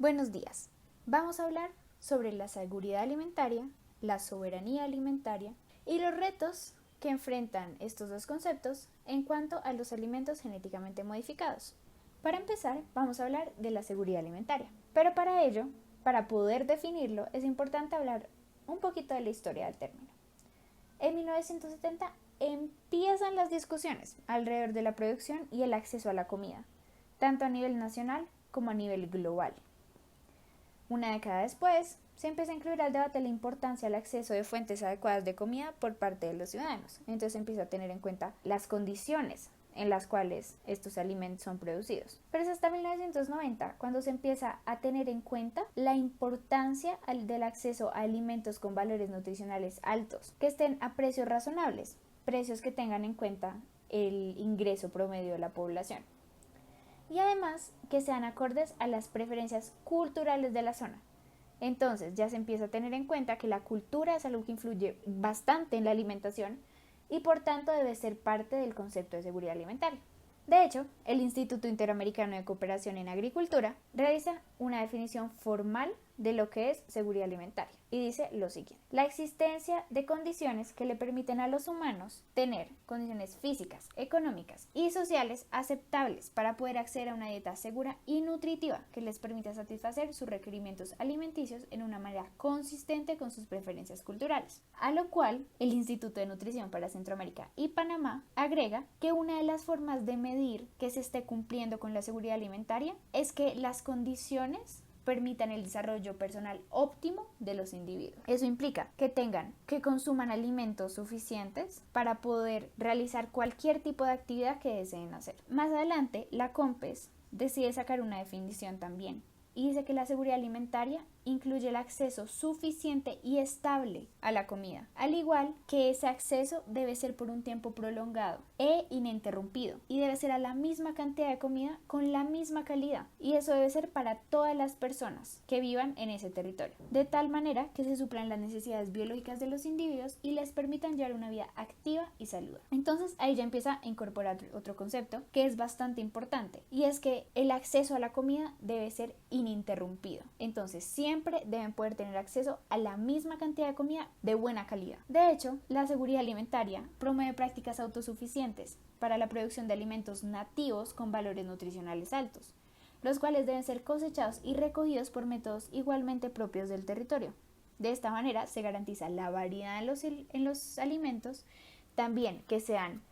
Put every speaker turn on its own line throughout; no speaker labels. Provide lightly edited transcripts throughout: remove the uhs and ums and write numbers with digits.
Buenos días. Vamos a hablar sobre la seguridad alimentaria, la soberanía alimentaria y los retos que enfrentan estos dos conceptos en cuanto a los alimentos genéticamente modificados. Para empezar, vamos a hablar de la seguridad alimentaria. Pero para ello, para poder definirlo, es importante hablar un poquito de la historia del término. En 1970 empiezan las discusiones alrededor de la producción y el acceso a la comida, tanto a nivel nacional como a nivel global. Una década después, se empieza a incluir al debate la importancia del acceso de fuentes adecuadas de comida por parte de los ciudadanos. Entonces se empieza a tener en cuenta las condiciones en las cuales estos alimentos son producidos. Pero es hasta 1990 cuando se empieza a tener en cuenta la importancia del acceso a alimentos con valores nutricionales altos, que estén a precios razonables, precios que tengan en cuenta el ingreso promedio de la población. Y además que sean acordes a las preferencias culturales de la zona. Entonces ya se empieza a tener en cuenta que la cultura es algo que influye bastante en la alimentación y por tanto debe ser parte del concepto de seguridad alimentaria. De hecho, el Instituto Interamericano de Cooperación en Agricultura realiza una definición formal de lo que es seguridad alimentaria y dice lo siguiente: la existencia de condiciones que le permiten a los humanos tener condiciones físicas, económicas y sociales aceptables para poder acceder a una dieta segura y nutritiva que les permita satisfacer sus requerimientos alimenticios en una manera consistente con sus preferencias culturales. A lo cual el Instituto de Nutrición para Centroamérica y Panamá agrega que una de las formas de medir que se esté cumpliendo con la seguridad alimentaria es que las condiciones permitan el desarrollo personal óptimo de los individuos. Eso implica que consuman alimentos suficientes para poder realizar cualquier tipo de actividad que deseen hacer. Más adelante, la COMPES decide sacar una definición también y dice que la seguridad alimentaria incluye el acceso suficiente y estable a la comida, al igual que ese acceso debe ser por un tiempo prolongado e ininterrumpido y debe ser a la misma cantidad de comida con la misma calidad, y eso debe ser para todas las personas que vivan en ese territorio, de tal manera que se suplan las necesidades biológicas de los individuos y les permitan llevar una vida activa y saludable. Entonces ahí ya empieza a incorporar otro concepto que es bastante importante, y es que el acceso a la comida debe ser ininterrumpido. Entonces siempre deben poder tener acceso a la misma cantidad de comida de buena calidad. De hecho, la seguridad alimentaria promueve prácticas autosuficientes para la producción de alimentos nativos con valores nutricionales altos, los cuales deben ser cosechados y recogidos por métodos igualmente propios del territorio. De esta manera se garantiza la variedad en los alimentos, también que sean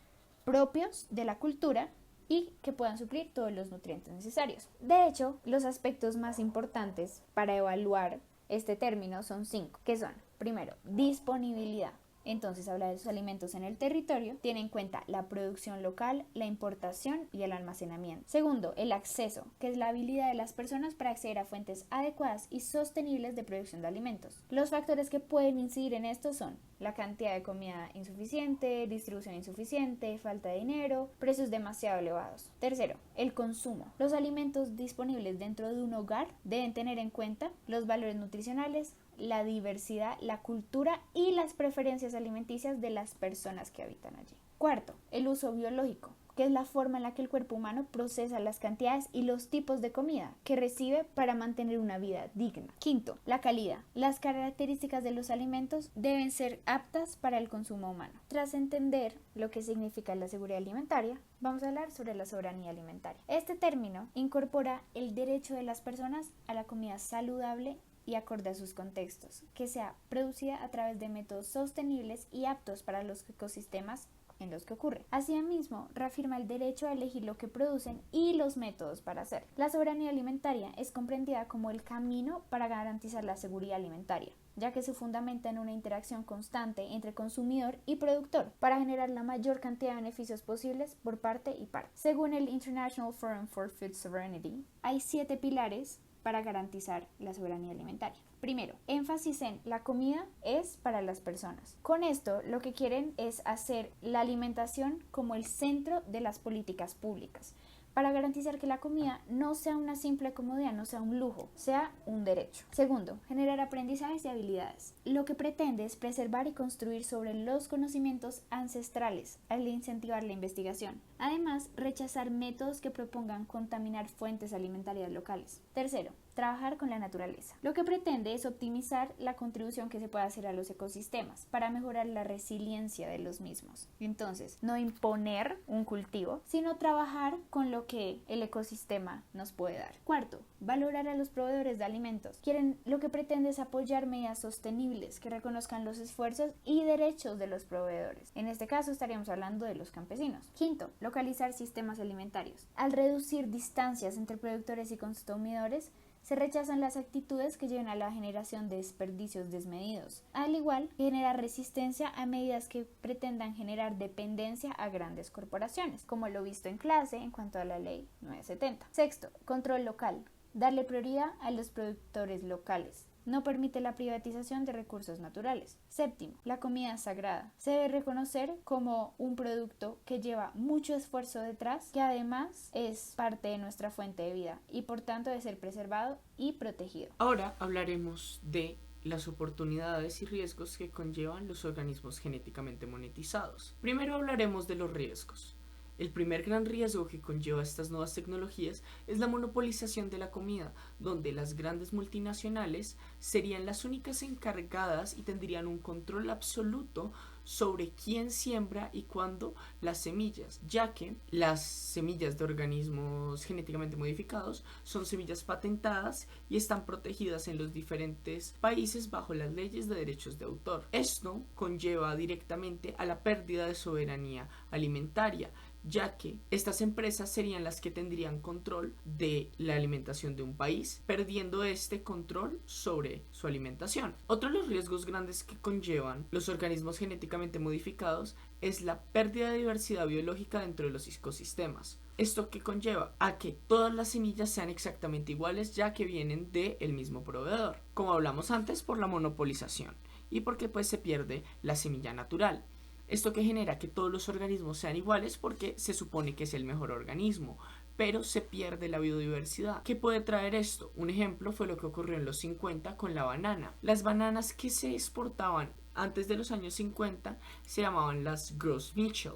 propios de la cultura y que puedan suplir todos los nutrientes necesarios. De hecho, los aspectos más importantes para evaluar este término son 5, que son: primero, disponibilidad. Entonces habla de los alimentos en el territorio, tiene en cuenta la producción local, la importación y el almacenamiento. Segundo, el acceso, que es la habilidad de las personas para acceder a fuentes adecuadas y sostenibles de producción de alimentos. Los factores que pueden incidir en esto son la cantidad de comida insuficiente, distribución insuficiente, falta de dinero, precios demasiado elevados. Tercero, el consumo. Los alimentos disponibles dentro de un hogar deben tener en cuenta los valores nutricionales, la diversidad, la cultura y las preferencias alimenticias de las personas que habitan allí. Cuarto, el uso biológico, que es la forma en la que el cuerpo humano procesa las cantidades y los tipos de comida que recibe para mantener una vida digna. Quinto, la calidad. Las características de los alimentos deben ser aptas para el consumo humano. Tras entender lo que significa la seguridad alimentaria, vamos a hablar sobre la soberanía alimentaria. Este término incorpora el derecho de las personas a la comida saludable y acorde a sus contextos, que sea producida a través de métodos sostenibles y aptos para los ecosistemas en los que ocurre. Asimismo, reafirma el derecho a elegir lo que producen y los métodos para hacerlo. La soberanía alimentaria es comprendida como el camino para garantizar la seguridad alimentaria, ya que se fundamenta en una interacción constante entre consumidor y productor para generar la mayor cantidad de beneficios posibles por parte y parte. Según el International Forum for Food Sovereignty, hay 7 pilares para garantizar la soberanía alimentaria. Primero, énfasis en la comida es para las personas. Con esto lo que quieren es hacer la alimentación como el centro de las políticas públicas, para garantizar que la comida no sea una simple comodidad, no sea un lujo, sea un derecho. Segundo, generar aprendizajes y habilidades. Lo que pretende es preservar y construir sobre los conocimientos ancestrales al incentivar la investigación. Además, rechazar métodos que propongan contaminar fuentes alimentarias locales. Tercero, trabajar con la naturaleza. Lo que pretende es optimizar la contribución que se puede hacer a los ecosistemas para mejorar la resiliencia de los mismos. Entonces, no imponer un cultivo, sino trabajar con lo que el ecosistema nos puede dar. Cuarto, valorar a los proveedores de alimentos. Lo que pretende es apoyar medidas sostenibles que reconozcan los esfuerzos y derechos de los proveedores. En este caso estaríamos hablando de los campesinos. Quinto, localizar sistemas alimentarios. Al reducir distancias entre productores y consumidores, se rechazan las actitudes que llevan a la generación de desperdicios desmedidos, al igual que generar resistencia a medidas que pretendan generar dependencia a grandes corporaciones, como lo visto en clase en cuanto a la ley 970. Sexto, control local. Darle prioridad a los productores locales. No permite la privatización de recursos naturales. Séptimo, la comida es sagrada. Se debe reconocer como un producto que lleva mucho esfuerzo detrás, que además es parte de nuestra fuente de vida y por tanto debe ser preservado y protegido.
Ahora hablaremos de las oportunidades y riesgos que conllevan los organismos genéticamente monetizados. Primero hablaremos de los riesgos. El primer gran riesgo que conlleva estas nuevas tecnologías es la monopolización de la comida, donde las grandes multinacionales serían las únicas encargadas y tendrían un control absoluto sobre quién siembra y cuándo las semillas, ya que las semillas de organismos genéticamente modificados son semillas patentadas y están protegidas en los diferentes países bajo las leyes de derechos de autor. Esto conlleva directamente a la pérdida de soberanía alimentaria, ya que estas empresas serían las que tendrían control de la alimentación de un país, perdiendo este control sobre su alimentación. Otro de los riesgos grandes que conllevan los organismos genéticamente modificados es la pérdida de diversidad biológica dentro de los ecosistemas. Esto que conlleva a que todas las semillas sean exactamente iguales, ya que vienen del mismo proveedor, como hablamos antes, por la monopolización y porque pues se pierde la semilla natural. Esto que genera que todos los organismos sean iguales porque se supone que es el mejor organismo, pero se pierde la biodiversidad. ¿Qué puede traer esto? Un ejemplo fue lo que ocurrió en los 50 con la banana. Las bananas que se exportaban antes de los años 50 se llamaban las Gros Michel.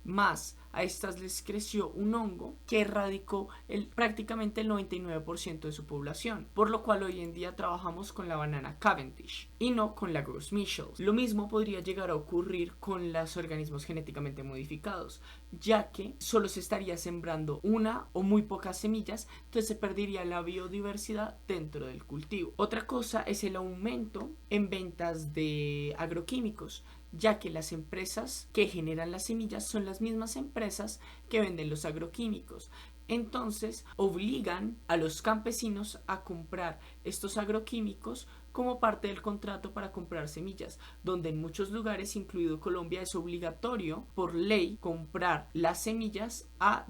Más a estas les creció un hongo que erradicó prácticamente el 99% de su población, por lo cual hoy en día trabajamos con la banana Cavendish y no con la Gros Michel. Lo mismo podría llegar a ocurrir con los organismos genéticamente modificados, ya que solo se estaría sembrando una o muy pocas semillas, entonces se perdería la biodiversidad dentro del cultivo. Otra cosa es el aumento en ventas de agroquímicos, ya que las empresas que generan las semillas son las mismas empresas que venden los agroquímicos. Entonces obligan a los campesinos a comprar estos agroquímicos como parte del contrato para comprar semillas, donde en muchos lugares, incluido Colombia, es obligatorio por ley comprar las semillas a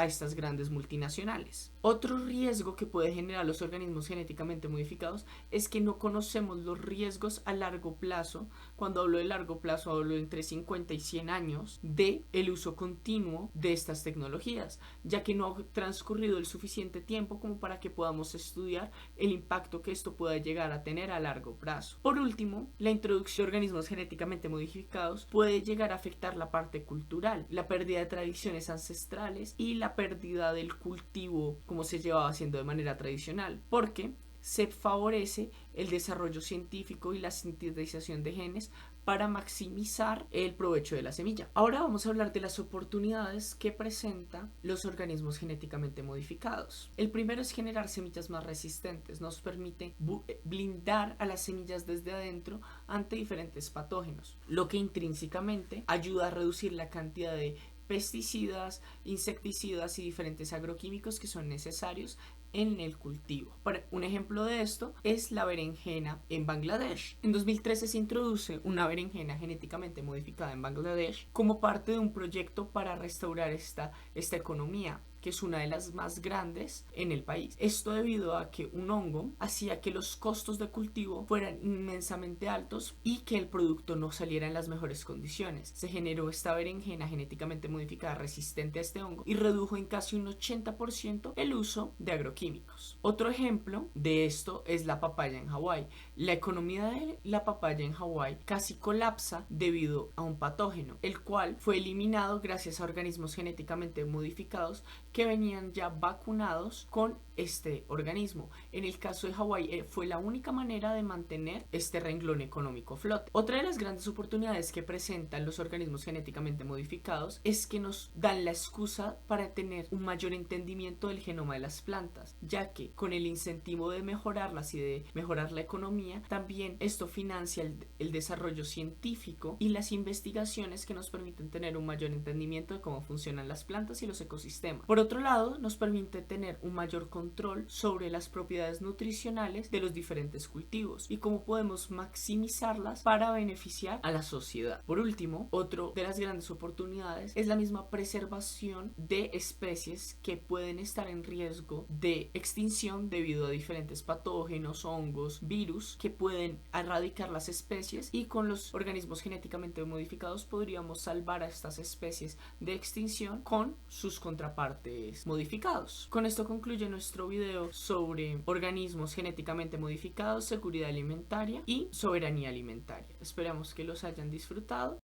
estas grandes multinacionales. Otro riesgo que puede generar los organismos genéticamente modificados es que no conocemos los riesgos a largo plazo. Cuando hablo de largo plazo, hablo de entre 50 y 100 años de el uso continuo de estas tecnologías, ya que no ha transcurrido el suficiente tiempo como para que podamos estudiar el impacto que esto pueda llegar a tener a largo plazo. Por último, la introducción de organismos genéticamente modificados puede llegar a afectar la parte cultural, la pérdida de tradiciones ancestrales y la pérdida del cultivo como se llevaba haciendo de manera tradicional, porque se favorece el desarrollo científico y la sintetización de genes para maximizar el provecho de la semilla. Ahora vamos a hablar de las oportunidades que presentan los organismos genéticamente modificados. El primero es generar semillas más resistentes. Nos permite blindar a las semillas desde adentro ante diferentes patógenos, lo que intrínsecamente ayuda a reducir la cantidad de pesticidas, insecticidas y diferentes agroquímicos que son necesarios en el cultivo. Un ejemplo de esto es la berenjena en Bangladesh. En 2013 se introduce una berenjena genéticamente modificada en Bangladesh como parte de un proyecto para restaurar esta economía, que es una de las más grandes en el país. Esto debido a que un hongo hacía que los costos de cultivo fueran inmensamente altos y que el producto no saliera en las mejores condiciones. Se generó esta berenjena genéticamente modificada resistente a este hongo y redujo en casi un 80% el uso de agroquímicos. Otro ejemplo de esto es la papaya en Hawái. La economía de la papaya en Hawái casi colapsa debido a un patógeno, el cual fue eliminado gracias a organismos genéticamente modificados que venían ya vacunados con este organismo. En el caso de Hawái fue la única manera de mantener este renglón económico a flote. Otra de las grandes oportunidades que presentan los organismos genéticamente modificados es que nos dan la excusa para tener un mayor entendimiento del genoma de las plantas, ya que con el incentivo de mejorarlas y de mejorar la economía, también esto financia el desarrollo científico y las investigaciones que nos permiten tener un mayor entendimiento de cómo funcionan las plantas y los ecosistemas. Por otro lado, nos permite tener un mayor control sobre las propiedades nutricionales de los diferentes cultivos y cómo podemos maximizarlas para beneficiar a la sociedad. Por último, otra de las grandes oportunidades es la misma preservación de especies que pueden estar en riesgo de extinción debido a diferentes patógenos, hongos, virus que pueden erradicar las especies, y con los organismos genéticamente modificados podríamos salvar a estas especies de extinción con sus contrapartes modificados. Con esto concluye nuestro video sobre organismos genéticamente modificados, seguridad alimentaria y soberanía alimentaria. Esperamos que los hayan disfrutado.